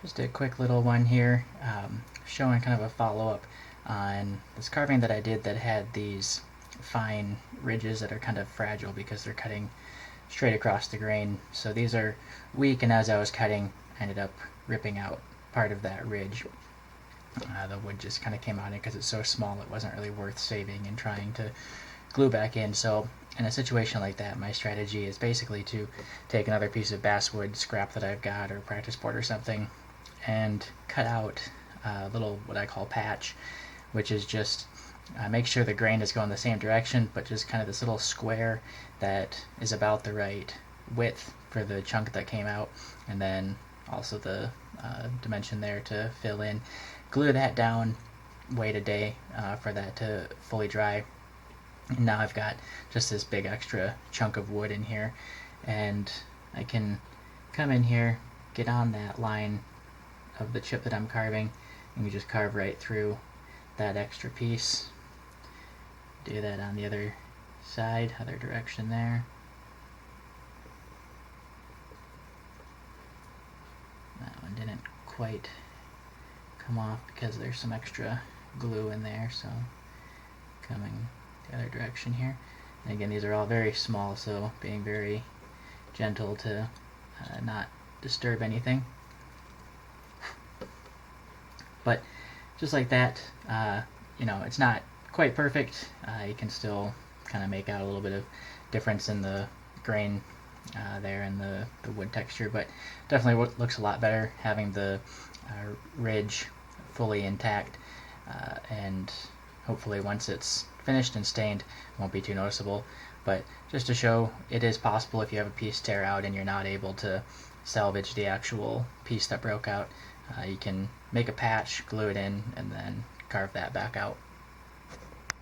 Just a quick little one here, showing kind of a follow-up on this carving that I did that had these fine ridges that are kind of fragile because they're cutting straight across the grain. So these are weak, and as I was cutting, I ended up ripping out part of that ridge. The wood just kind of came out because it's so small it wasn't really worth saving and trying to glue back in. So in a situation like that, my strategy is basically to take another piece of basswood scrap that I've got, or practice board or something, and cut out a little what I call patch, which is just make sure the grain is going the same direction, but just kind of this little square that is about the right width for the chunk that came out, and then also the dimension there to fill in. Glue that down, wait a day for that to fully dry, and now I've got just this big extra chunk of wood in here, and I can come in here, get on that line of the chip that I'm carving, and we just carve right through that extra piece. Do that on the other side, other direction there. That one didn't quite come off because there's some extra glue in there, so coming the other direction here. And again, these are all very small, so being very gentle to not disturb anything. But just like that, it's not quite perfect. You can still kind of make out a little bit of difference in the grain there and the wood texture, but definitely looks a lot better having the ridge fully intact, and hopefully once it's finished and stained, it won't be too noticeable. But just to show, it is possible if you have a piece tear out and you're not able to salvage the actual piece that broke out, you can make a patch, glue it in, and then carve that back out.